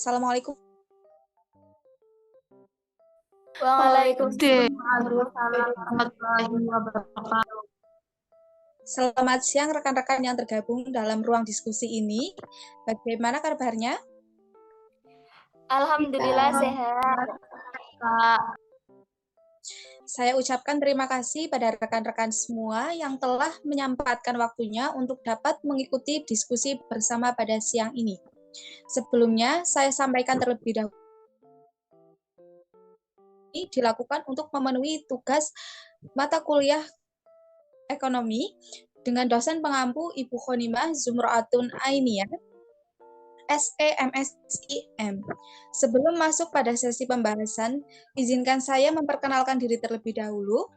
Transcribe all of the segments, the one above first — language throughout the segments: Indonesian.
Assalamualaikum. Waalaikumsalam. Selamat siang rekan-rekan yang tergabung dalam ruang diskusi ini. Bagaimana kabarnya? Alhamdulillah sehat. Saya ucapkan terima kasih pada rekan-rekan semua yang telah menyempatkan waktunya untuk dapat mengikuti diskusi bersama pada siang ini. Sebelumnya, saya sampaikan terlebih dahulu dilakukan untuk memenuhi tugas mata kuliah ekonomi dengan dosen pengampu Ibu Khonimah Zumro'atun Ainiyah, SEMSIM. Sebelum masuk pada sesi pembahasan, izinkan saya memperkenalkan diri terlebih dahulu.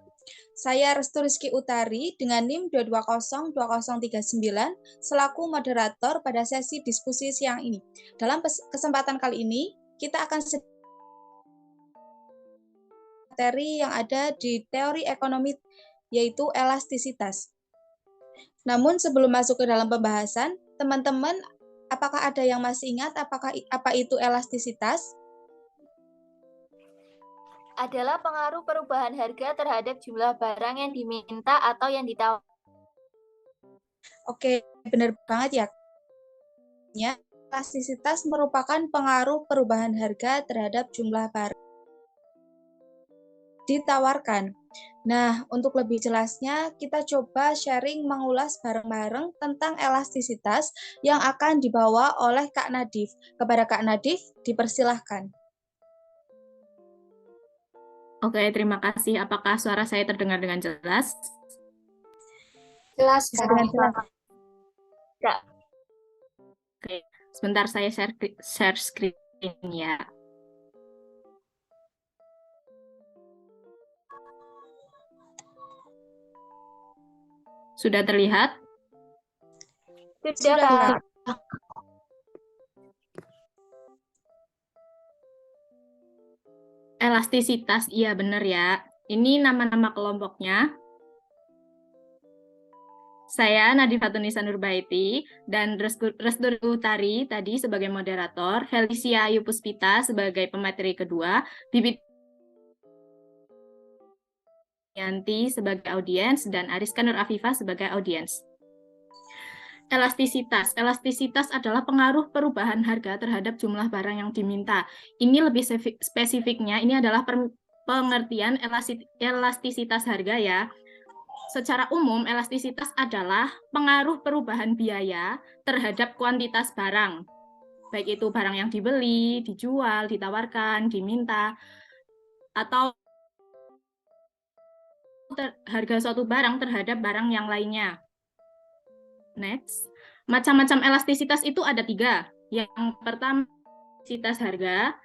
Saya Restu Rizky Utari dengan NIM 2202039 selaku moderator pada sesi diskusi siang ini. Dalam kesempatan kali ini, kita akan materi yang ada di teori ekonomi yaitu elastisitas. Namun sebelum masuk ke dalam pembahasan, teman-teman, apakah ada yang masih ingat apa itu elastisitas? Adalah pengaruh perubahan harga terhadap jumlah barang yang diminta atau yang ditawarkan. Oke, benar banget ya. Elastisitas merupakan pengaruh perubahan harga terhadap jumlah barang ditawarkan. Nah, untuk lebih jelasnya, kita coba sharing mengulas bareng-bareng tentang elastisitas yang akan dibawa oleh Kak Nadif. Kepada Kak Nadif, dipersilahkan. Oke, terima kasih. Apakah suara saya terdengar dengan jelas? Jelas, Dengan jelas. Oke, sebentar saya share screen ya. Sudah terlihat? Sudah, Kak. Elastisitas, iya benar ya. Ini nama-nama kelompoknya. Saya Nadifatun Nurbaiti dan Restu Utari tadi sebagai moderator, Felicia Ayu Puspita sebagai pemateri kedua, Bibit Yanti sebagai audiens, dan Ariska Nur Afifah sebagai audiens. Elastisitas adalah pengaruh perubahan harga terhadap jumlah barang yang diminta. Ini lebih spesifiknya, ini adalah pengertian elastisitas harga ya. Secara umum, elastisitas adalah pengaruh perubahan biaya terhadap kuantitas barang. Baik itu barang yang dibeli, dijual, ditawarkan, diminta, atau harga suatu barang terhadap barang yang lainnya. Next, macam-macam elastisitas itu ada 3. Yang pertama, elastisitas harga,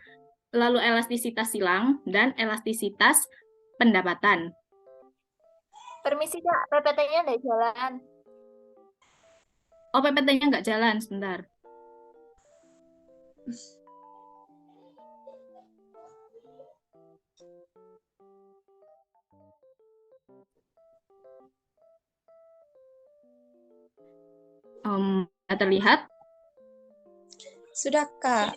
lalu elastisitas silang, dan elastisitas pendapatan. Permisi, Kak, PPT-nya nggak jalan. Oh, PPT-nya nggak jalan, sebentar. Terlihat? Sudah, Kak.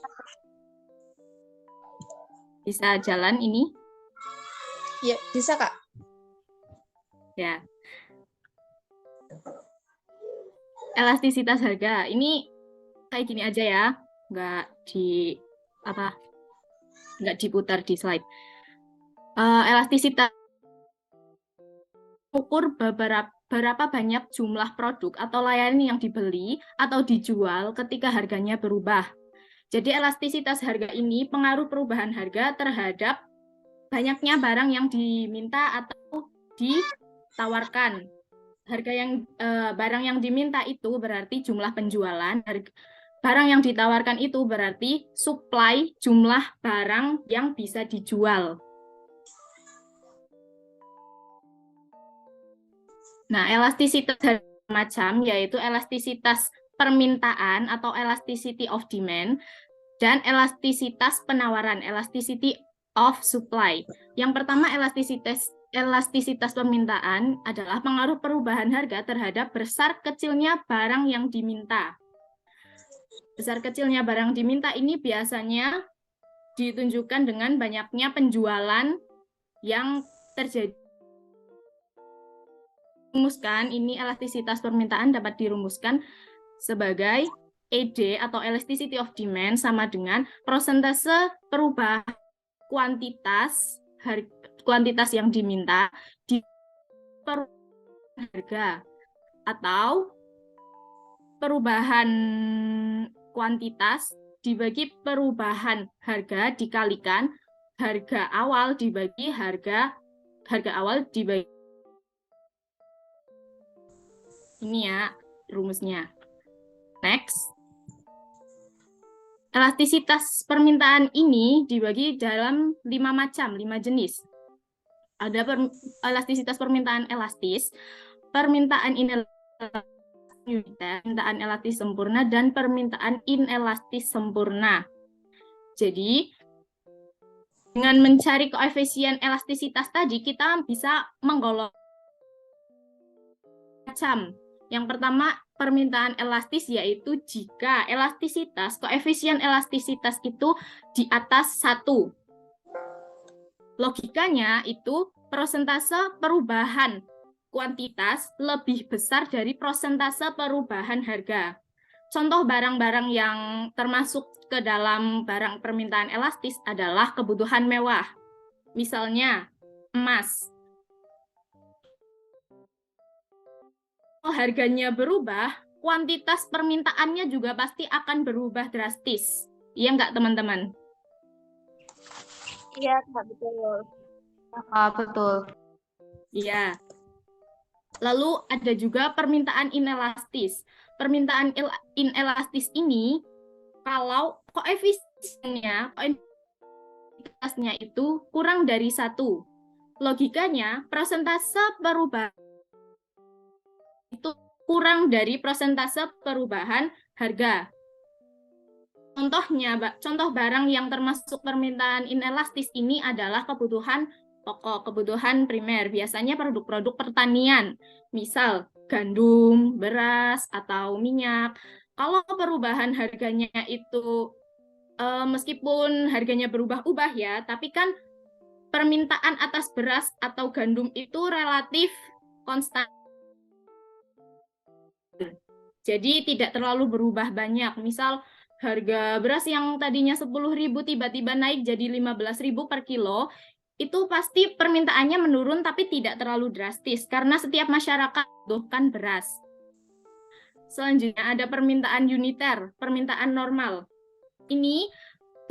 Bisa jalan ini? Ya, bisa, Kak. Ya. Elastisitas harga. Ini kayak gini aja ya. Nggak diputar di slide. Elastisitas ukur berapa banyak jumlah produk atau layanan yang dibeli atau dijual ketika harganya berubah. Jadi elastisitas harga ini pengaruh perubahan harga terhadap banyaknya barang yang diminta atau ditawarkan. Barang yang diminta itu berarti jumlah penjualan, barang yang ditawarkan itu berarti supply jumlah barang yang bisa dijual. Nah, elastisitas macam yaitu elastisitas permintaan atau elasticity of demand dan elastisitas penawaran, elasticity of supply. Yang pertama elastisitas permintaan adalah pengaruh perubahan harga terhadap besar kecilnya barang yang diminta. Besar kecilnya barang diminta ini biasanya ditunjukkan dengan banyaknya penjualan yang terjadi. Ini elastisitas permintaan dapat dirumuskan sebagai ED atau elasticity of demand sama dengan persentase perubahan kuantitas yang diminta di perubahan harga, atau perubahan kuantitas dibagi perubahan harga dikalikan harga awal dibagi harga awal dibagi. Ini ya rumusnya. Next. Elastisitas permintaan ini dibagi dalam 5 jenis. Ada elastisitas permintaan elastis, permintaan inelastis, permintaan elastis sempurna, dan permintaan inelastis sempurna. Jadi, dengan mencari koefisien elastisitas tadi, kita bisa menggolong macam. Yang pertama, permintaan elastis, yaitu jika koefisien elastisitas itu di atas 1. Logikanya itu persentase perubahan kuantitas lebih besar dari persentase perubahan harga. Contoh barang-barang yang termasuk ke dalam barang permintaan elastis adalah kebutuhan mewah. Misalnya, emas. Kalau harganya berubah, kuantitas permintaannya juga pasti akan berubah drastis. Iya nggak, teman-teman? Iya, betul. Betul. Iya. Lalu ada juga permintaan inelastis. Permintaan inelastis ini, kalau koefisiennya itu kurang dari 1. Logikanya, persentase perubahan itu kurang dari persentase perubahan harga. Contoh barang yang termasuk permintaan inelastis ini adalah kebutuhan pokok, kebutuhan primer, biasanya produk-produk pertanian, misal gandum, beras, atau minyak. Kalau perubahan harganya itu, meskipun harganya berubah-ubah ya, tapi kan permintaan atas beras atau gandum itu relatif konstan. Jadi tidak terlalu berubah banyak. Misal harga beras yang tadinya 10.000 tiba-tiba naik jadi 15.000 per kilo, itu pasti permintaannya menurun tapi tidak terlalu drastis karena setiap masyarakat membutuhkan beras. Selanjutnya ada permintaan uniter, permintaan normal. Ini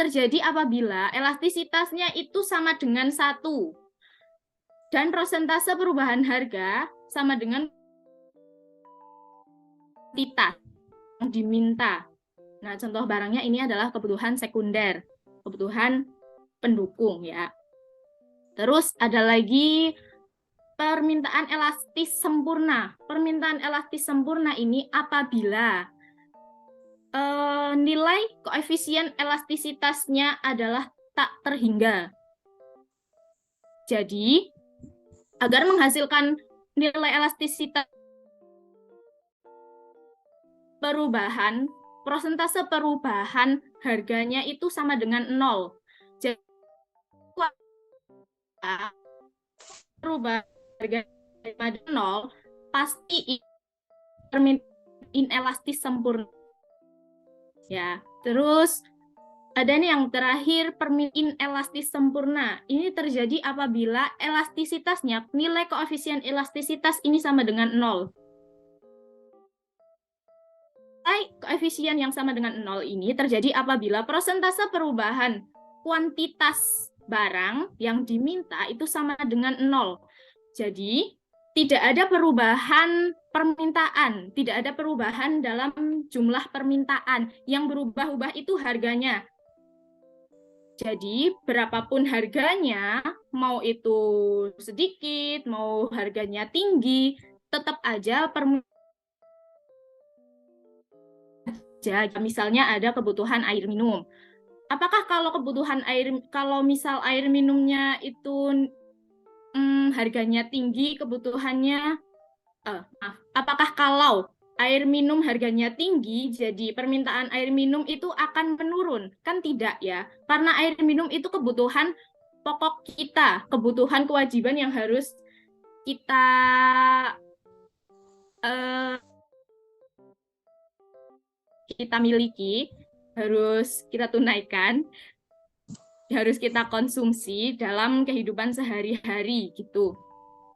terjadi apabila elastisitasnya itu sama dengan 1 dan persentase perubahan harga sama dengan kuantitas yang diminta. Nah, contoh barangnya ini adalah kebutuhan sekunder, kebutuhan pendukung ya. Terus ada lagi permintaan elastis sempurna. Permintaan elastis sempurna ini apabila nilai koefisien elastisitasnya adalah tak terhingga. Jadi, agar menghasilkan nilai elastisitas persentase perubahan harganya itu sama dengan 0. Jadi, perubahan harga pada 0, pasti inelastis sempurna. Ya, terus ada nih yang terakhir, permintaan inelastis sempurna. Ini terjadi apabila elastisitasnya, nilai koefisien elastisitas ini sama dengan 0. Koefisien yang sama dengan 0 ini terjadi apabila persentase perubahan kuantitas barang yang diminta itu sama dengan 0. Jadi, tidak ada perubahan permintaan, tidak ada perubahan dalam jumlah permintaan. Yang berubah-ubah itu harganya. Jadi, berapapun harganya, mau itu sedikit, mau harganya tinggi, tetap aja misalnya ada kebutuhan air minum. Apakah kalau misal air minumnya itu harganya tinggi, apakah kalau air minum harganya tinggi, jadi permintaan air minum itu akan menurun. Kan tidak ya, karena air minum itu kebutuhan pokok kita, kebutuhan kewajiban yang harus kita miliki, harus kita tunaikan, harus kita konsumsi dalam kehidupan sehari-hari gitu.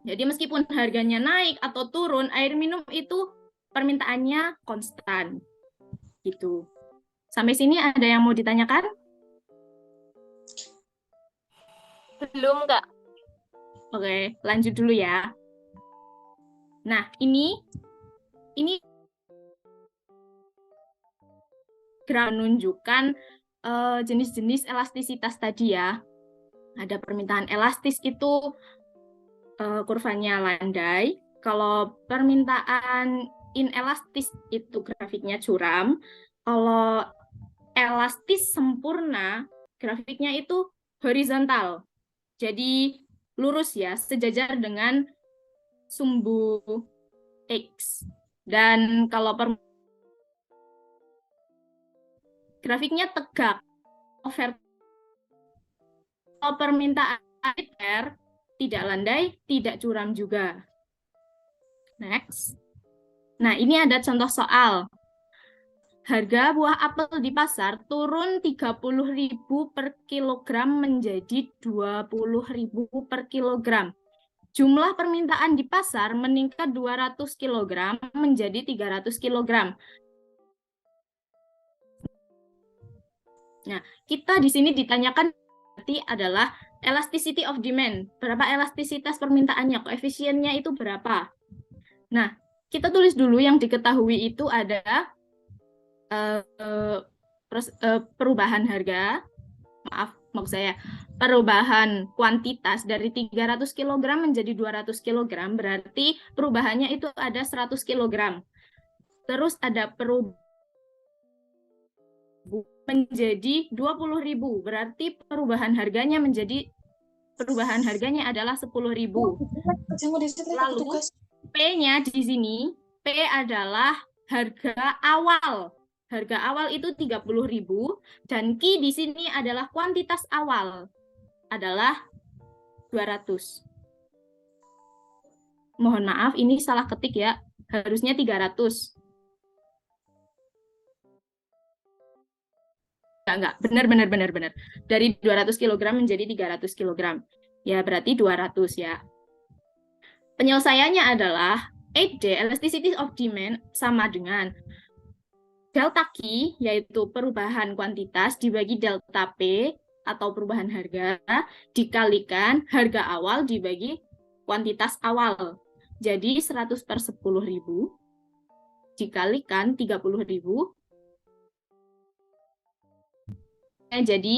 Jadi meskipun harganya naik atau turun, air minum itu permintaannya konstan gitu. Sampai sini ada yang mau ditanyakan? Belum, Kak. Oke, lanjut dulu ya. Nah, ini graf menunjukkan jenis-jenis elastisitas tadi ya. Ada permintaan elastis itu kurvanya landai. Kalau permintaan inelastis itu grafiknya curam. Kalau elastis sempurna, grafiknya itu horizontal. Jadi lurus ya, sejajar dengan sumbu X. Dan kalau grafiknya tegak, kalau permintaan R tidak landai, tidak curam juga. Next. Nah, ini ada contoh soal. Harga buah apel di pasar turun 30.000 per kilogram menjadi 20.000 per kilogram. Jumlah permintaan di pasar meningkat 200 kg menjadi 300 kg. Nah, kita di sini ditanyakan berarti adalah elasticity of demand. Berapa elastisitas permintaannya, koefisiennya itu berapa? Nah, kita tulis dulu yang diketahui itu ada perubahan harga, maksud saya perubahan kuantitas dari 300 kg menjadi 200 kg, berarti perubahannya itu ada 100 kg. Terus ada perubahan menjadi 20.000, berarti perubahan harganya adalah 10.000. Lalu P-nya di sini, P adalah harga awal. Harga awal itu 30.000 dan Q di sini adalah kuantitas awal adalah 200. Mohon maaf, ini salah ketik ya. Harusnya 300. Enggak, benar. Dari 200 kg menjadi 300 kg. Ya, berarti 200 ya. Penyelesaiannya adalah ED, elasticity of demand, sama dengan delta Q, yaitu perubahan kuantitas, dibagi delta P, atau perubahan harga, dikalikan harga awal dibagi kuantitas awal. Jadi 100 per 10.000, dikalikan 30.000, jadi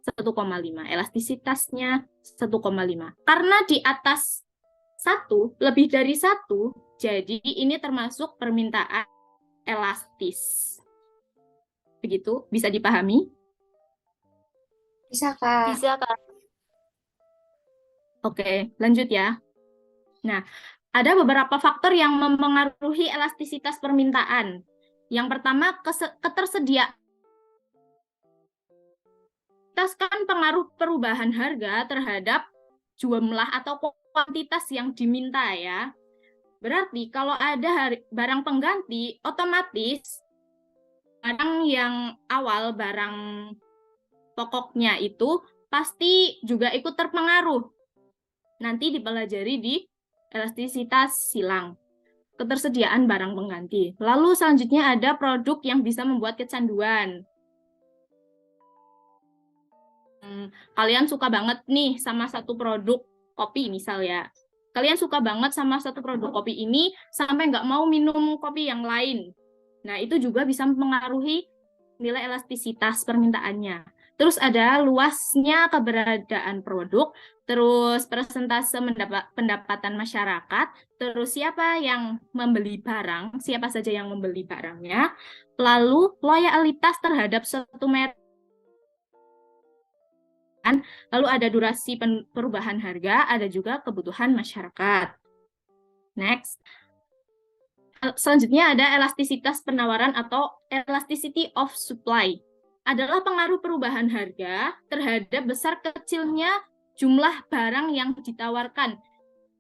1,5. Elastisitasnya 1,5. Karena di atas 1, lebih dari 1, jadi ini termasuk permintaan elastis. Begitu, bisa dipahami? Bisa, Kak. Bisa, Kak. Oke, lanjut ya. Nah, ada beberapa faktor yang mempengaruhi elastisitas permintaan. Yang pertama, ketersediaan. Kan pengaruh perubahan harga terhadap jumlah atau kuantitas yang diminta ya. Berarti kalau ada barang pengganti, otomatis barang yang awal, barang pokoknya itu pasti juga ikut terpengaruh. Nanti dipelajari di elastisitas silang. Ketersediaan barang pengganti. Lalu selanjutnya ada produk yang bisa membuat kecanduan. Kalian suka banget nih sama satu produk kopi misal ya. Kalian suka banget sama satu produk kopi ini sampai nggak mau minum kopi yang lain. Nah, itu juga bisa mempengaruhi nilai elastisitas permintaannya. Terus ada luasnya keberadaan produk, terus persentase pendapatan masyarakat, terus siapa yang membeli barang, siapa saja yang membeli barangnya, lalu loyalitas terhadap suatu merek. Lalu ada durasi perubahan harga, ada juga kebutuhan masyarakat. Next. Selanjutnya ada elastisitas penawaran atau elasticity of supply. Adalah pengaruh perubahan harga terhadap besar kecilnya jumlah barang yang ditawarkan.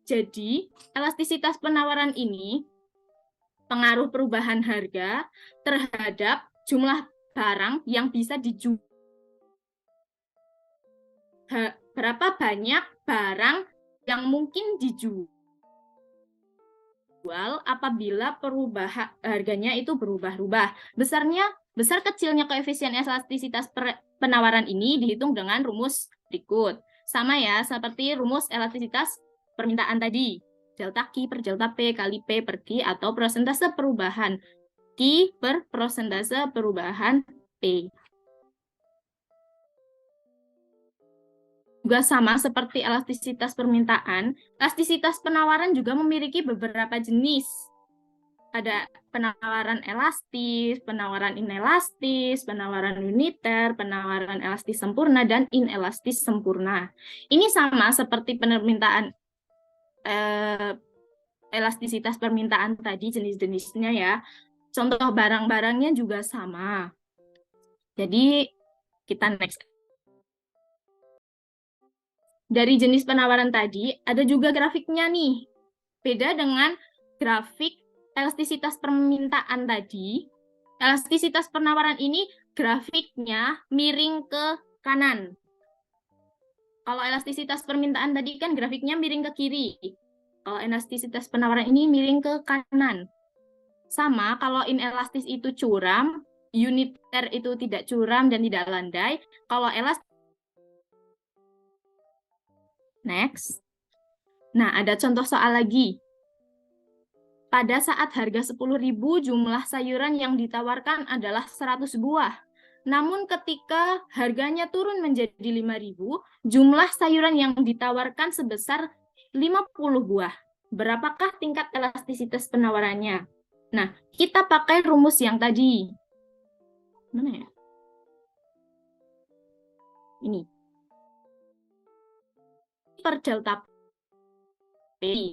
Jadi, elastisitas penawaran ini pengaruh perubahan harga terhadap jumlah barang yang bisa dijual. Berapa banyak barang yang mungkin dijual apabila perubahan harganya itu berubah-ubah. Besar kecilnya koefisien elastisitas penawaran ini dihitung dengan rumus berikut. Sama ya, seperti rumus elastisitas permintaan tadi. Delta Q per delta P kali P per Q atau persentase perubahan Q per persentase perubahan P. Juga sama seperti elastisitas permintaan, elastisitas penawaran juga memiliki beberapa jenis. Ada penawaran elastis, penawaran inelastis, penawaran uniter, penawaran elastis sempurna, dan inelastis sempurna. Ini sama seperti permintaan elastisitas permintaan tadi, jenis-jenisnya ya. Contoh barang-barangnya juga sama. Jadi kita next. Dari jenis penawaran tadi, ada juga grafiknya nih. Beda dengan grafik elastisitas permintaan tadi, elastisitas penawaran ini grafiknya miring ke kanan. Kalau elastisitas permintaan tadi kan grafiknya miring ke kiri. Kalau elastisitas penawaran ini miring ke kanan. Sama, kalau inelastis itu curam, uniter itu tidak curam dan tidak landai. Kalau elastis next. Nah, ada contoh soal lagi. Pada saat harga 10.000, jumlah sayuran yang ditawarkan adalah 100 buah. Namun ketika harganya turun menjadi 5.000, jumlah sayuran yang ditawarkan sebesar 50 buah. Berapakah tingkat elastisitas penawarannya? Nah, kita pakai rumus yang tadi. Mana ya? Ini. Per delta P.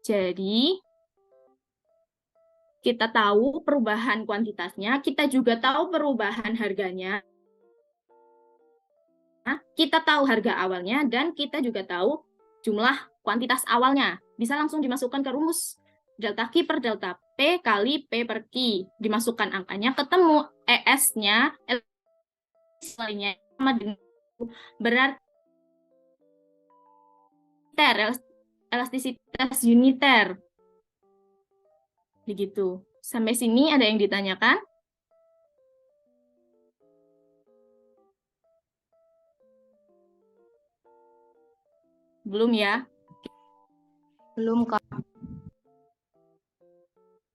Jadi, kita tahu perubahan kuantitasnya, kita juga tahu perubahan harganya. Kita tahu harga awalnya, dan kita juga tahu jumlah kuantitas awalnya. Bisa langsung dimasukkan ke rumus. Delta Q per delta P kali P per Q. Dimasukkan angkanya, ketemu ES-nya, sama dengan berarti elastisitas uniter. Begitu. Sampai sini ada yang ditanyakan? Belum ya? Belum, Kak.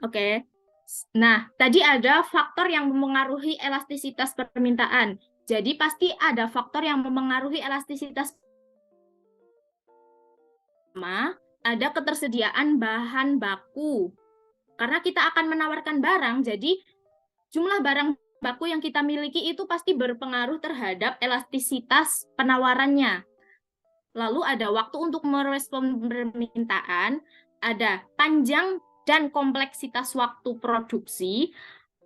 Oke. Nah, tadi ada faktor yang memengaruhi elastisitas permintaan. Jadi pasti ada faktor yang memengaruhi elastisitas. Ada ketersediaan bahan baku. Karena kita akan menawarkan barang, jadi jumlah barang baku yang kita miliki itu pasti berpengaruh terhadap elastisitas penawarannya. Lalu ada waktu untuk merespon permintaan, ada panjang dan kompleksitas waktu produksi,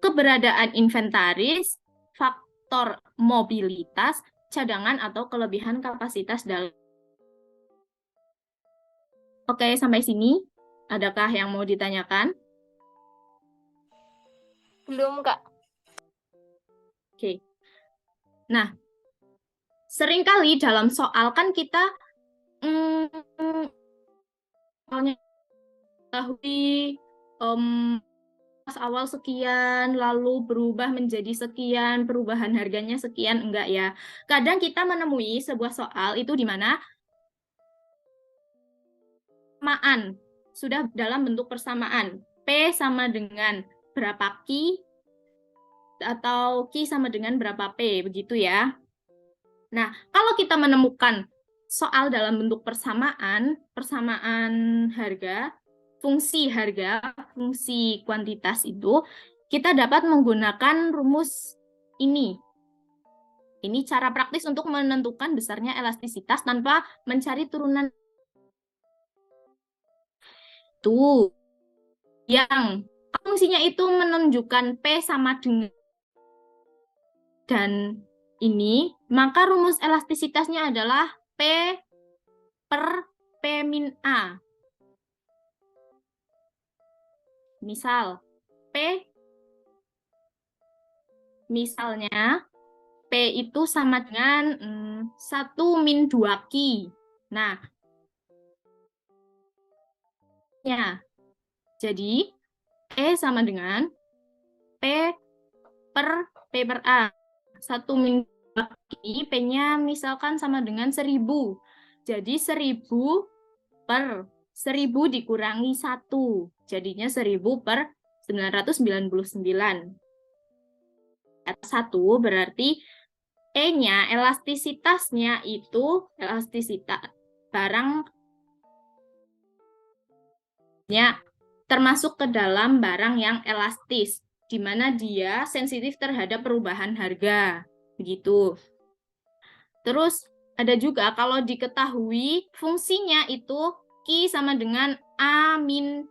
keberadaan inventaris, faktor mobilitas, cadangan atau kelebihan kapasitas dalam. Oke, sampai sini. Adakah yang mau ditanyakan? Belum, Kak. Oke. Nah, seringkali dalam soal kan kita mengetahui pas awal sekian, lalu berubah menjadi sekian, perubahan harganya sekian, enggak ya. Kadang kita menemui sebuah soal itu di mana persamaan, sudah dalam bentuk persamaan. P sama dengan berapa Q, atau Q sama dengan berapa P, begitu ya. Nah, kalau kita menemukan soal dalam bentuk persamaan harga, fungsi kuantitas itu, kita dapat menggunakan rumus ini. Ini cara praktis untuk menentukan besarnya elastisitas tanpa mencari turunan. Tuh, yang fungsinya itu menunjukkan P sama dengan dan ini, maka rumus elastisitasnya adalah P per P min A. Misal, misalnya P itu sama dengan 1 min 2 Ki. Nah, ya, jadi E sama dengan P per A. 1 min 2 Ki, P-nya misalkan sama dengan 1000. Jadi 1000 per 1000 dikurangi 1. Jadinya 1000 per 999. 1 berarti E-nya, elastisitasnya itu elastisitas barangnya termasuk ke dalam barang yang elastis, di mana dia sensitif terhadap perubahan harga. Begitu. Terus ada juga kalau diketahui fungsinya itu Ki sama dengan A min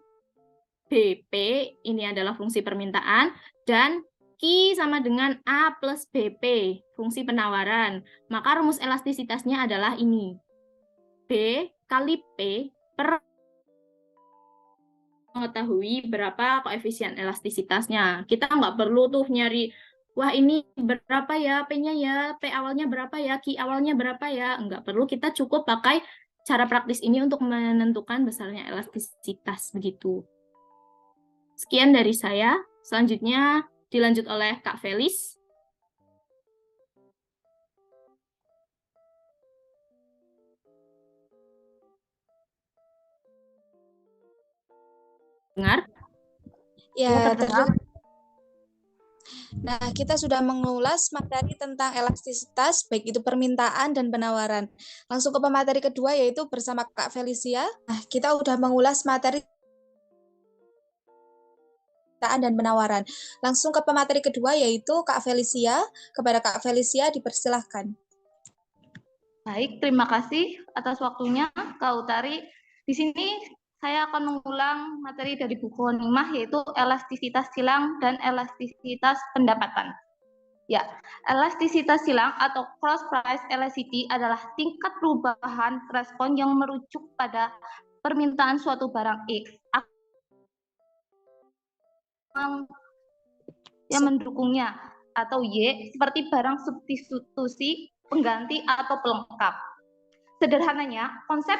BP, ini adalah fungsi permintaan, dan Ki sama dengan A plus BP, fungsi penawaran. Maka rumus elastisitasnya adalah ini. B kali P per mengetahui berapa koefisien elastisitasnya. Kita nggak perlu tuh nyari, wah ini berapa ya P-nya ya, P awalnya berapa ya, Ki awalnya berapa ya. Nggak perlu, kita cukup pakai cara praktis ini untuk menentukan besarnya elastisitas. Begitu. Sekian dari saya. Selanjutnya dilanjut oleh Kak Felis. Dengar? Ya, Nah, kita sudah mengulas materi tentang elastisitas, baik itu permintaan dan penawaran. Langsung ke pemateri kedua, yaitu bersama Kak Felicia. Nah, kita sudah mengulas materi dan penawaran. Langsung ke pemateri kedua, yaitu Kak Felicia. Kepada Kak Felicia, dipersilahkan. Baik, terima kasih atas waktunya, Kak Utari. Di sini saya akan mengulang materi dari buku Honimah, yaitu elastisitas silang dan elastisitas pendapatan. Ya, elastisitas silang atau cross price elasticity adalah tingkat perubahan respon yang merujuk pada permintaan suatu barang X yang mendukungnya, atau Y seperti barang substitusi, pengganti, atau pelengkap. Sederhananya, konsep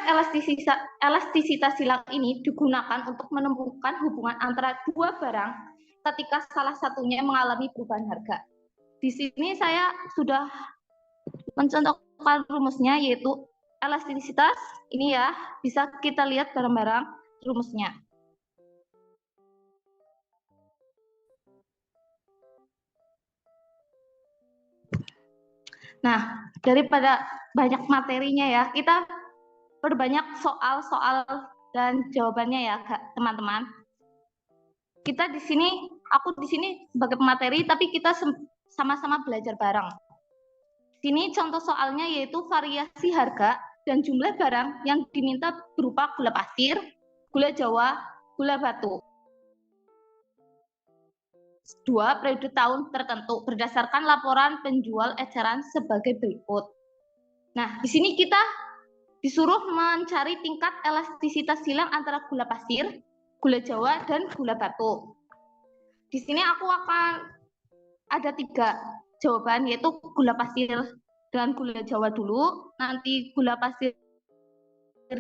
elastisitas silang ini digunakan untuk menemukan hubungan antara dua barang ketika salah satunya mengalami perubahan harga. Di sini saya sudah mencontohkan rumusnya, yaitu elastisitas. Ini ya, bisa kita lihat bareng-bareng rumusnya. Nah, daripada banyak materinya ya, kita perbanyak soal-soal dan jawabannya ya, teman-teman. Kita di sini, aku di sini sebagai pemateri, tapi kita sama-sama belajar bareng. Sini contoh soalnya yaitu variasi harga dan jumlah barang yang diminta berupa gula pasir, gula Jawa, gula batu. 2 periode tahun tertentu berdasarkan laporan penjual eceran sebagai berikut. Nah, di sini kita disuruh mencari tingkat elastisitas silang antara gula pasir, gula Jawa, dan gula batu. Di sini aku akan ada 3 jawaban, yaitu gula pasir dan gula Jawa dulu, nanti gula pasir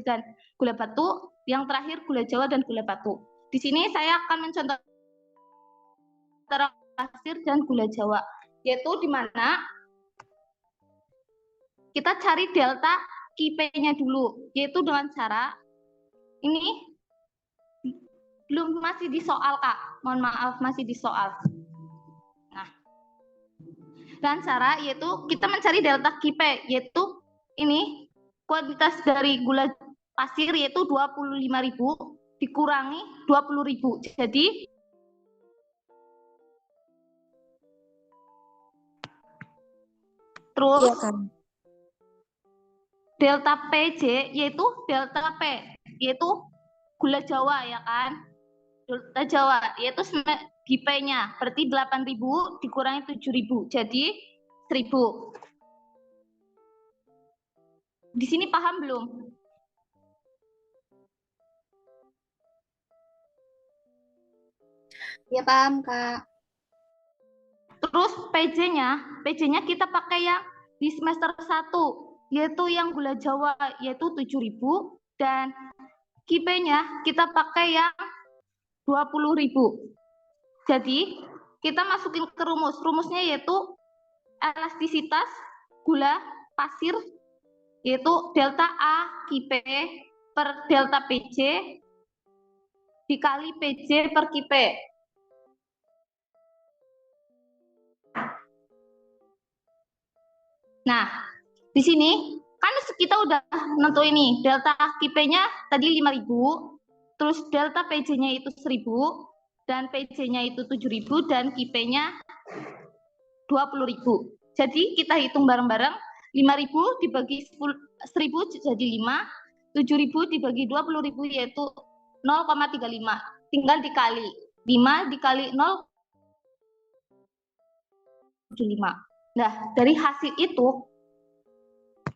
dan gula batu, yang terakhir gula Jawa dan gula batu. Di sini saya akan mencontohkan antara pasir dan gula Jawa, yaitu di mana kita cari delta P-nya dulu, yaitu dengan cara ini masih di soal, Kak. Mohon maaf, masih di soal. Nah, dengan cara yaitu kita mencari delta P, yaitu ini kuantitas dari gula pasir yaitu 25.000 dikurangi 20.000. Jadi terus Iya, kan? delta PJ yaitu delta P, yaitu gula Jawa ya kan. gula Jawa, yaitu GP-nya, berarti 8.000 dikurangi 7.000, jadi 1.000. Di sini paham belum? Ya paham, Kak. Terus PJ-nya kita pakai yang di semester 1, yaitu yang gula Jawa, yaitu 7.000, dan KIP-nya kita pakai yang 20.000. Jadi, kita masukin ke rumusnya yaitu elastisitas gula pasir, yaitu delta A KIP per delta PJ dikali PJ per KIP. Nah, di sini kan kita udah nentuin ini delta KIP-nya tadi 5.000, terus delta PJ-nya itu 1.000, dan PJ-nya itu 7.000, dan KIP-nya 20.000. Jadi kita hitung bareng-bareng, 5.000 dibagi 1.000 jadi 5, 7.000 dibagi 20.000 yaitu 0,35. Tinggal dikali 5 dikali 0,75. Nah, dari hasil itu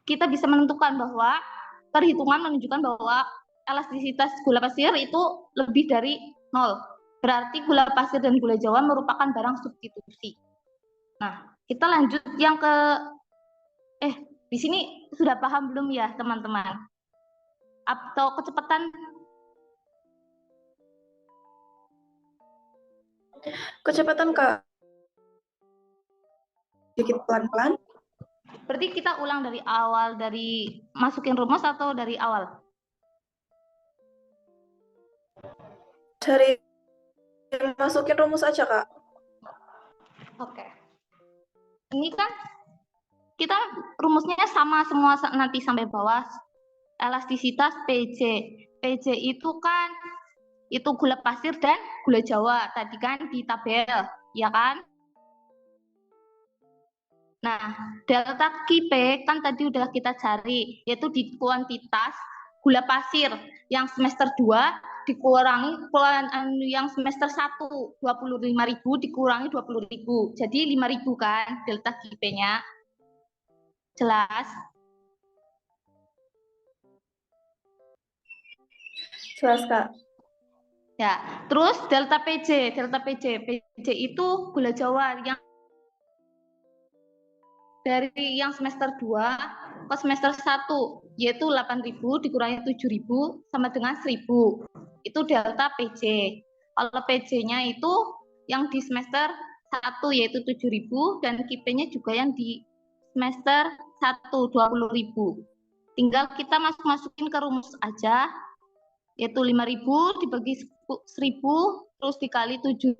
kita bisa menentukan bahwa perhitungan menunjukkan bahwa elastisitas gula pasir itu lebih dari 0. Berarti gula pasir dan gula Jawa merupakan barang substitusi. Nah, kita lanjut yang ke di sini sudah paham belum ya, teman-teman? Atau kecepatan? Kecepatan, Kak. Sedikit pelan-pelan. Berarti kita ulang dari awal, dari masukin rumus atau dari awal? Dari masukin rumus aja, Kak. Oke. Ini kan kita rumusnya sama semua nanti sampai bawah. Elastisitas PJ. PJ itu kan itu gula pasir dan gula Jawa tadi kan di tabel, ya kan? Nah, delta KIP kan tadi udah kita cari, yaitu di kuantitas gula pasir yang semester 2 dikurangi yang semester 1, 25.000 dikurangi 20.000. Jadi 5.000 kan delta KIP-nya. Jelas? Jelas, Kak. Ya, terus delta PJ itu gula Jawa yang dari yang semester 2 ke semester 1, yaitu 8.000 dikurangi 7.000 sama dengan 1.000. Itu delta PJ. Kalau PJ-nya itu yang di semester 1 yaitu 7.000 dan KIP-nya juga yang di semester 1 20.000. Tinggal kita masukin ke rumus aja, yaitu 5.000 dibagi 1.000 terus dikali 7.000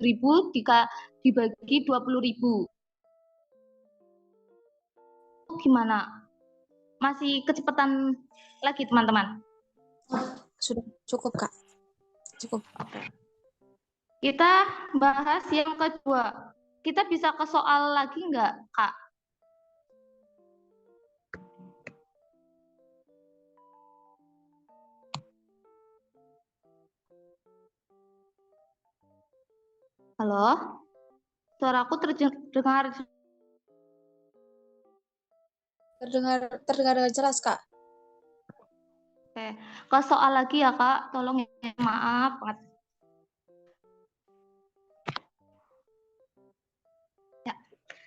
dibagi 20.000. Gimana? Masih kecepatan lagi, teman-teman? Sudah cukup, Kak. Cukup. Kita bahas yang kedua. Kita bisa ke soal lagi nggak, Kak? Halo? Suaraku terdengar Terdengar jelas, Kak. Oke, ke soal lagi ya Kak, tolong ya, maaf. Ya.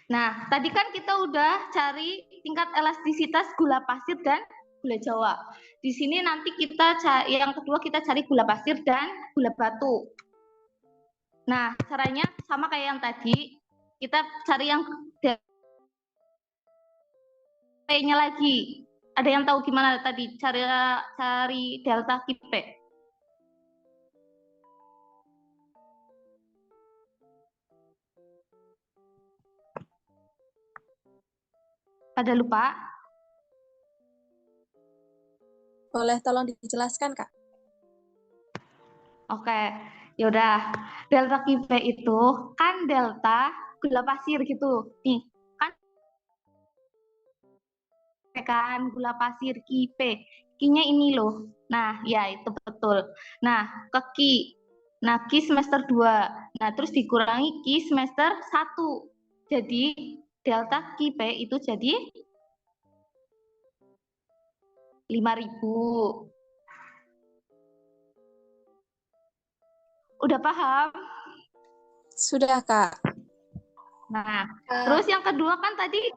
Nah, tadi kan kita udah cari tingkat elastisitas gula pasir dan gula Jawa. Di sini nanti kita yang kedua kita cari gula pasir dan gula batu. Nah, caranya sama kayak yang tadi, kita cari yang P-nya lagi. Ada yang tahu gimana tadi cari delta KIP? Pada lupa? Boleh tolong dijelaskan, Kak? Oke, yaudah. Delta KIP itu kan delta gula pasir gitu. Nih, kan gula pasir KIP. Q-nya ini loh. Nah, ya itu betul. Nah, ke Q Nah, Ki semester 2. Nah, terus dikurangi Ki semester 1. Jadi, delta Ki P itu jadi 5.000. Udah paham? Sudah, Kak. Nah, terus yang kedua kan tadi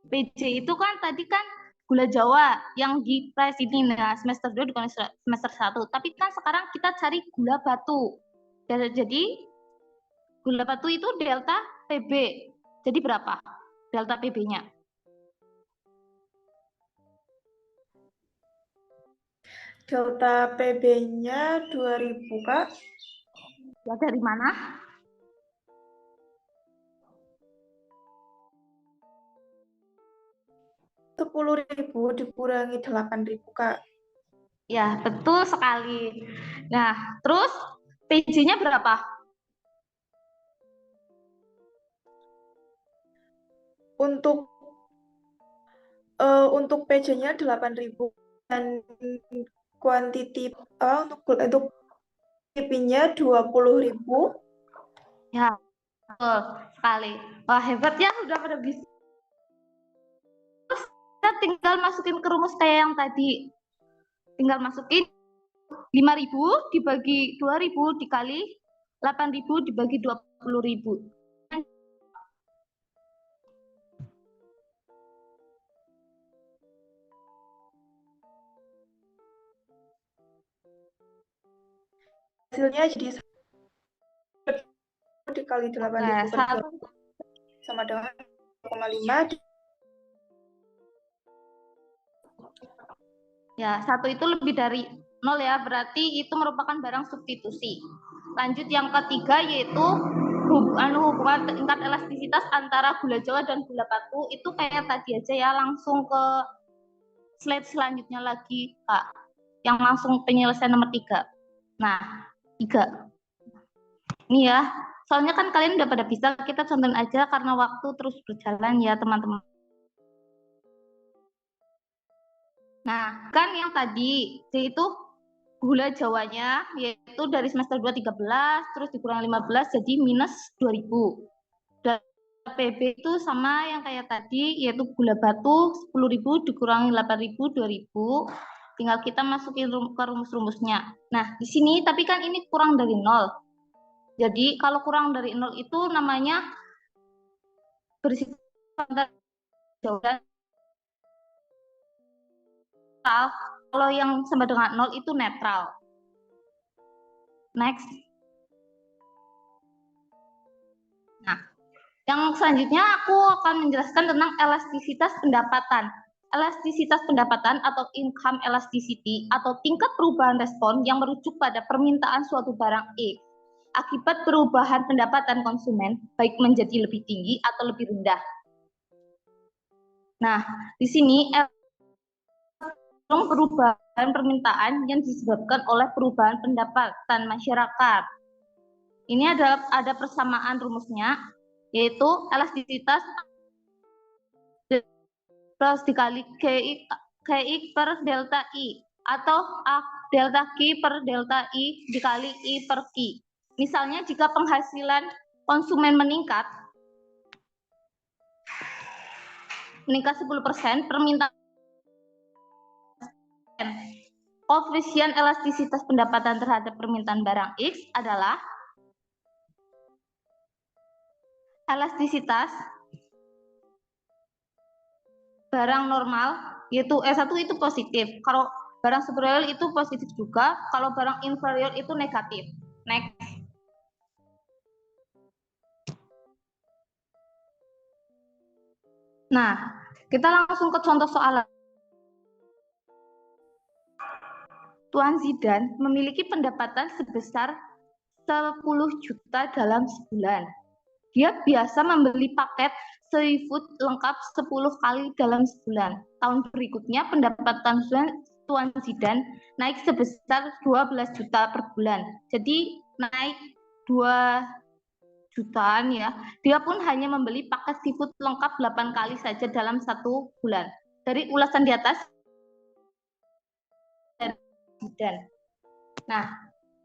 PJ itu kan tadi kan gula Jawa yang di price ini. Nah, semester 2 bukan semester 1. Tapi kan sekarang kita cari gula batu. Jadi gula batu itu delta PB. Jadi berapa delta PB-nya? Delta PB-nya 2.000, Kak. Ya, dari mana? Rp10.000 dikurangi 8.000, Kak. Ya, betul sekali. Nah, terus PJ-nya berapa? Untuk PJ-nya 8.000 dan kuantiti untuk PP-nya 20.000. Ya, betul sekali. Wah, hebat ya, udah pada bisa. Terus kita tinggal masukin ke rumus kayak yang tadi. Tinggal masukin 5.000 dibagi 2.000 dikali 8.000 dibagi 20.000. Hasilnya jadi dikali 8.000 Nah, per 2 sama dengan 1,5. Ya, 1 itu lebih dari 0 ya, berarti itu merupakan barang substitusi. Lanjut yang ketiga yaitu hubungan tingkat elastisitas antara gula Jawa dan gula batu. Itu kayak tadi aja ya, langsung ke slide selanjutnya lagi, Kak. Yang langsung penyelesaian nomor 3. Nah, 3. Ini ya, soalnya kan kalian udah pada bisa, kita contohin aja karena waktu terus berjalan ya, teman-teman. Nah, kan yang tadi yaitu gula Jawanya yaitu dari semester 2 13 terus dikurang 15 jadi minus 2.000. Dan PB itu sama yang kayak tadi yaitu gula batu 10.000 dikurangi 8.000 2.000. Tinggal kita masukin ke rumus-rumusnya. Nah, di sini tapi kan ini kurang dari 0. Jadi kalau kurang dari 0 itu namanya berisiko jauh dan kalau yang sama dengan 0 itu netral. Next. Nah, yang selanjutnya aku akan menjelaskan tentang elastisitas pendapatan. Elastisitas pendapatan atau income elasticity atau tingkat perubahan respon yang merujuk pada permintaan suatu barang X akibat perubahan pendapatan konsumen baik menjadi lebih tinggi atau lebih rendah. Nah, di sini perubahan permintaan yang disebabkan oleh perubahan pendapatan masyarakat. Ini ada persamaan rumusnya, yaitu elastisitas plus dikali KI per delta I atau delta Q per delta I dikali I per Q. Misalnya jika penghasilan konsumen meningkat 10%, permintaan koefisien elastisitas pendapatan terhadap permintaan barang X adalah elastisitas barang normal, yaitu S1 itu positif. Kalau barang superior itu positif juga, kalau barang inferior itu negatif. Next. Nah, kita langsung ke contoh soal. Tuan Zidan memiliki pendapatan sebesar 10 juta dalam sebulan. Dia biasa membeli paket seafood lengkap 10 kali dalam sebulan. Tahun berikutnya pendapatan Tuan Zidan naik sebesar 12 juta per bulan. Jadi naik 2 jutaan ya. Dia pun hanya membeli paket seafood lengkap 8 kali saja dalam 1 bulan. Dari ulasan di atas, Zidan. Nah,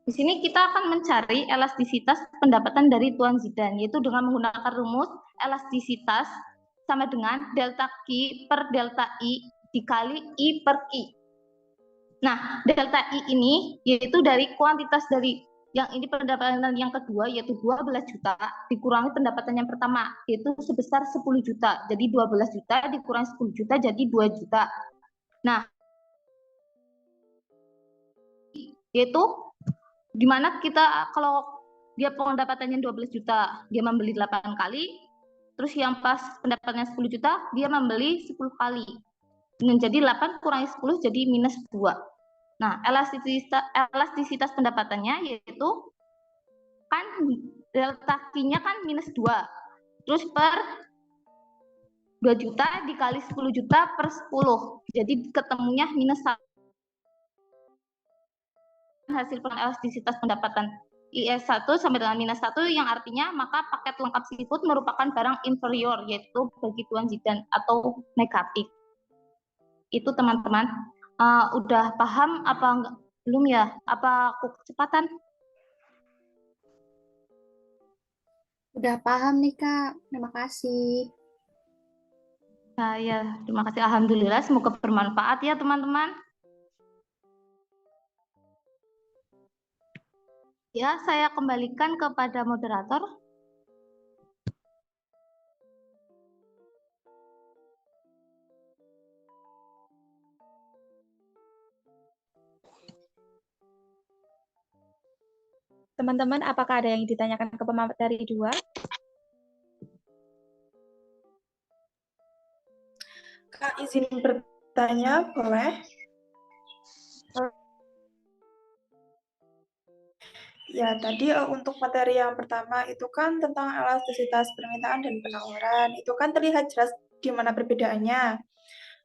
di sini kita akan mencari elastisitas pendapatan dari Tuan Zidan, yaitu dengan menggunakan rumus elastisitas sama dengan delta Q per delta I dikali I per Q. Nah, delta I ini yaitu dari kuantitas dari yang ini pendapatan yang kedua yaitu 12 juta dikurangi pendapatan yang pertama yaitu sebesar 10 juta. Jadi 12 juta dikurangi 10 juta jadi 2 juta. Nah, yaitu dimana kita kalau dia pendapatannya 12 juta, dia membeli 8 kali, terus yang pas pendapatannya 10 juta, dia membeli 10 kali. Dengan jadi 8 kurangi 10 jadi minus 2. Nah, elastisitas pendapatannya yaitu kan delta Q-nya kan minus 2. Terus per 2 juta dikali 10 juta per 10. Jadi ketemunya minus 1. Hasil elastisitas pendapatan IS1 sampai dengan minus 1 yang artinya maka paket lengkap seafood merupakan barang inferior yaitu bagi Tuan Zidan atau negatif. Itu teman-teman. Udah paham apa enggak? Belum ya? Apa aku kecepatan? Udah paham nih, Kak. Terima kasih. Ya, terima kasih. Alhamdulillah, semoga bermanfaat ya teman-teman. Ya, saya kembalikan kepada moderator. Teman-teman, apakah ada yang ditanyakan ke pemateri 2? Kak, izin bertanya, boleh? Ya, tadi untuk materi yang pertama itu kan tentang elastisitas permintaan dan penawaran. Itu kan terlihat jelas di mana perbedaannya.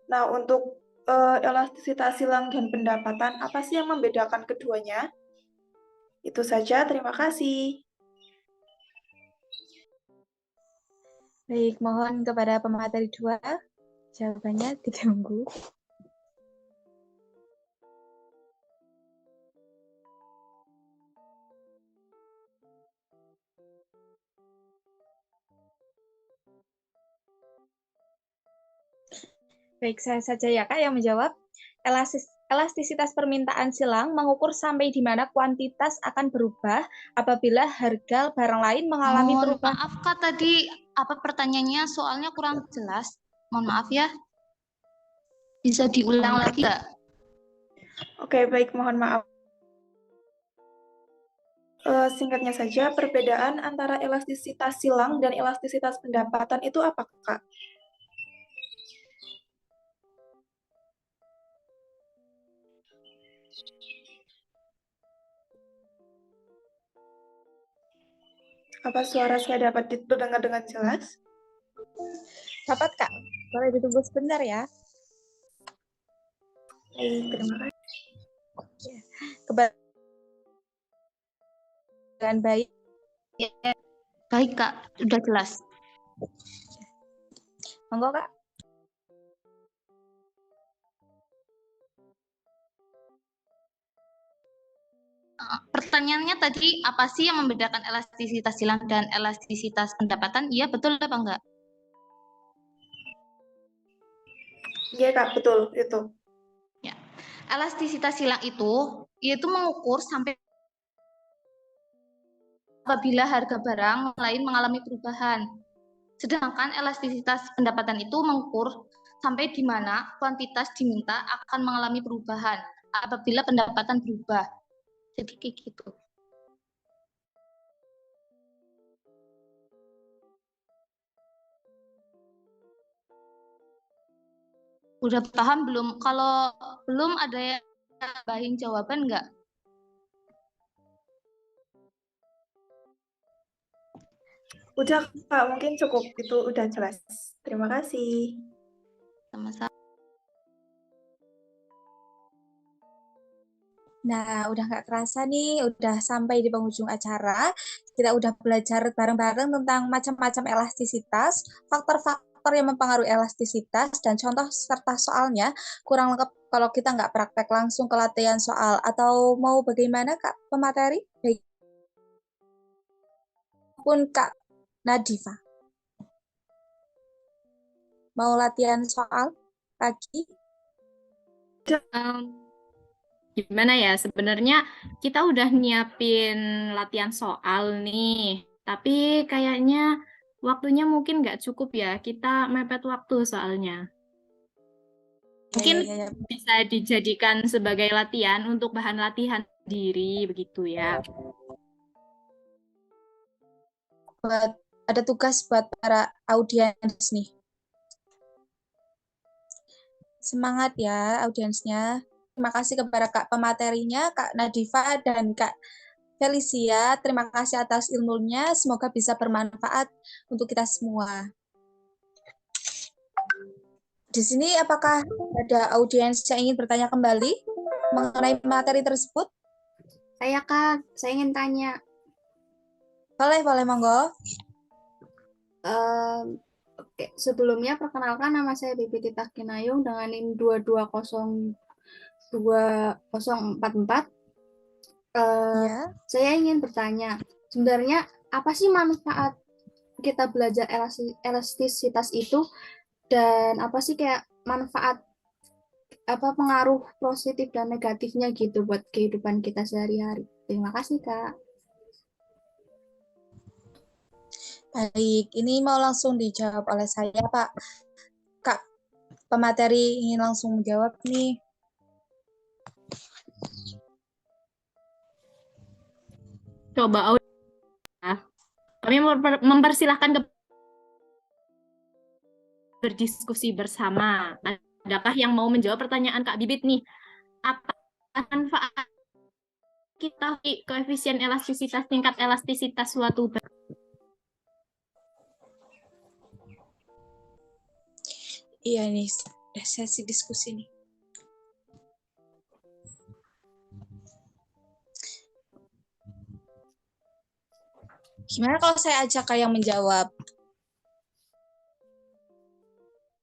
Nah, untuk elastisitas silang dan pendapatan, apa sih yang membedakan keduanya? Itu saja, terima kasih. Baik, mohon kepada pemateri 2, jawabannya ditunggu. Baik, saya saja ya Kak yang menjawab. Elastisitas permintaan silang mengukur sampai di mana kuantitas akan berubah apabila harga barang lain mengalami perubahan. Maaf Kak, tadi apa pertanyaannya soalnya kurang jelas. Mohon maaf ya. Bisa diulang lagi nggak? Oke, baik, mohon maaf. Singkatnya saja, perbedaan antara elastisitas silang dan elastisitas pendapatan itu apa, Kak? Apa suara saya dapat didengar dengan jelas? Dapat Kak, boleh ditunggu sebentar ya. Baik, terima kasih. Dengan baik. Ya, baik Kak, udah jelas. Monggo Kak. Pertanyaannya tadi apa sih yang membedakan elastisitas silang dan elastisitas pendapatan? Iya betul apa enggak? Iya Kak, betul itu. Ya. Elastisitas silang itu yaitu mengukur sampai apabila harga barang lain mengalami perubahan. Sedangkan elastisitas pendapatan itu mengukur sampai di mana kuantitas diminta akan mengalami perubahan apabila pendapatan berubah. Jadi kayak gitu. Udah paham belum? Kalau belum ada yang nambahin jawaban nggak? Udah Kak, mungkin cukup. Itu udah jelas. Terima kasih. Sama-sama. Nah, udah nggak kerasa nih, udah sampai di penghujung acara. Kita udah belajar bareng-bareng tentang macam-macam elastisitas, faktor-faktor faktor yang mempengaruhi elastisitas dan contoh serta soalnya kurang lengkap kalau kita nggak praktek langsung ke latihan soal. Atau mau bagaimana Kak pemateri? Baik. Pun Kak Nadifa. Mau latihan soal pagi? Gimana ya, sebenarnya kita udah nyiapin latihan soal nih, tapi kayaknya waktunya mungkin nggak cukup ya, kita mepet waktu soalnya. Mungkin Ya. bisa dijadikan sebagai latihan untuk bahan latihan diri, begitu ya. Ada tugas buat para audiens nih. Semangat ya audiensnya. Terima kasih kepada Kak pematerinya, Kak Nadifa dan Kak Felicia. Terima kasih atas ilmunya. Semoga bisa bermanfaat untuk kita semua. Di sini apakah ada audiens yang ingin bertanya kembali mengenai materi tersebut? Saya Kak, saya ingin tanya. Boleh, monggo. Oke, sebelumnya perkenalkan nama saya Bibi Tita Kinayung dengan NIM 22020044. Ya. Saya ingin bertanya, sebenarnya apa sih manfaat kita belajar elastisitas itu, dan apa sih kayak manfaat pengaruh positif dan negatifnya gitu buat kehidupan kita sehari-hari? Terima kasih Kak. Baik, ini mau langsung dijawab oleh saya, Pak. Kak pemateri ingin langsung menjawab nih. Coba kami mempersilahkan ke berdiskusi bersama. Adakah yang mau menjawab pertanyaan Kak Bibit nih? Apa manfaat kita koefisien elastisitas, tingkat elastisitas suatu Iya nih, sesi diskusi nih. Gimana kalau saya ajak Kak yang menjawab?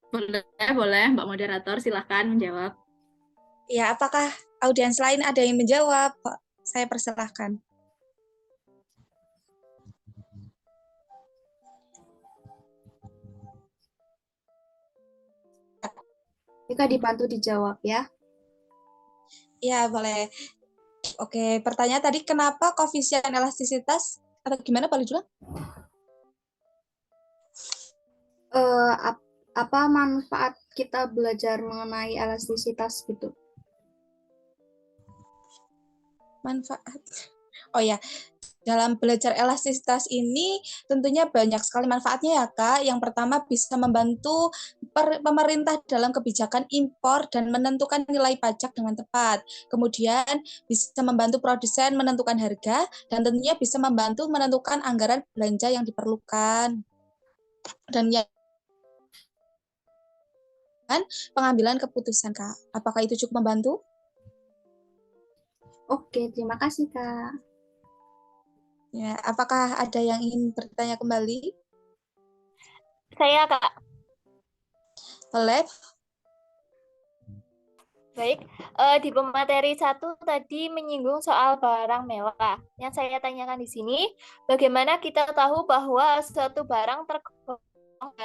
Boleh, Mbak Moderator, silahkan menjawab. Ya, apakah audiens lain ada yang menjawab? Saya persilahkan. Jika dibantu dijawab ya. Ya, boleh. Oke, pertanyaan tadi kenapa koefisien elastisitas atau gimana Pak Lijula? Apa manfaat kita belajar mengenai elastisitas gitu? Manfaat. Oh ya, dalam belajar elastisitas ini tentunya banyak sekali manfaatnya ya Kak. Yang pertama bisa membantu pemerintah dalam kebijakan impor dan menentukan nilai pajak dengan tepat. Kemudian bisa membantu produsen menentukan harga dan tentunya bisa membantu menentukan anggaran belanja yang diperlukan. Dan yang pengambilan keputusan Kak. Apakah itu cukup membantu? Oke, terima kasih Kak. Ya, apakah ada yang ingin bertanya kembali? Saya Kak. Boleh. Baik, di pemateri 1 tadi menyinggung soal barang mewah. Yang saya tanyakan di sini, bagaimana kita tahu bahwa suatu barang tergolong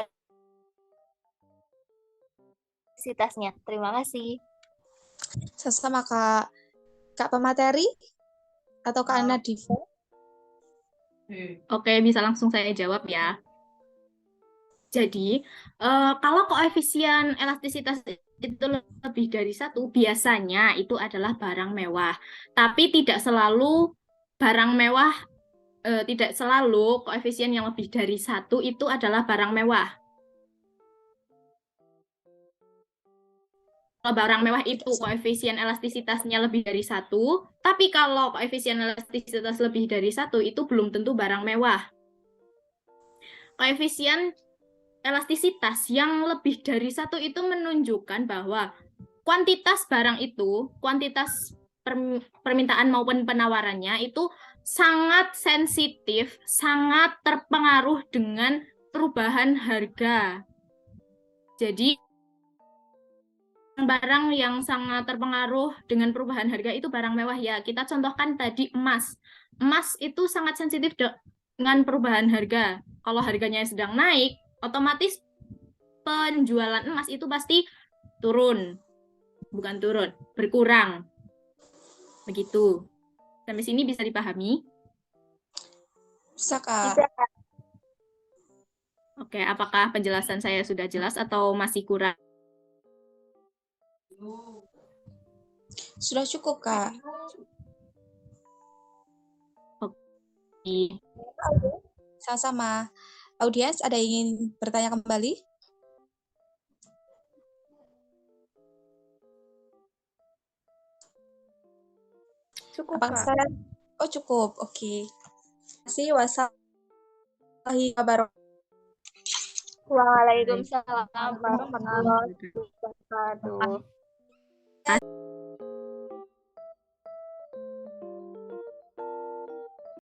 elastisitasnya? Terima kasih. Sama Kak pemateri atau Kak Nadifa? Oke, bisa langsung saya jawab ya. Jadi, kalau koefisien elastisitas itu lebih dari 1, biasanya itu adalah barang mewah. Tapi tidak selalu barang mewah, tidak selalu koefisien yang lebih dari 1 itu adalah barang mewah. Kalau barang mewah itu koefisien elastisitasnya lebih dari 1, tapi kalau koefisien elastisitas lebih dari 1 itu belum tentu barang mewah. Koefisien elastisitas yang lebih dari 1 itu menunjukkan bahwa kuantitas barang itu, kuantitas permintaan maupun penawarannya itu sangat sensitif, sangat terpengaruh dengan perubahan harga. Jadi barang yang sangat terpengaruh dengan perubahan harga itu barang mewah ya. Kita contohkan tadi emas. Emas itu sangat sensitif dengan perubahan harga. Kalau harganya sedang naik, otomatis penjualan emas itu pasti turun. Bukan turun, berkurang. Begitu. Sampai sini bisa dipahami? Bisa, Kak. Oke, apakah penjelasan saya sudah jelas atau masih kurang? Sudah cukup, Kak. Oke. Sama-sama. Audiens, ada yang ingin bertanya kembali? Cukup, Apakah Kak. saya? Oh, cukup. Oke. Terima kasih. Wassalamualaikum warahmatullahi Waalaikumsalam warahmatullahi wabarakatuh.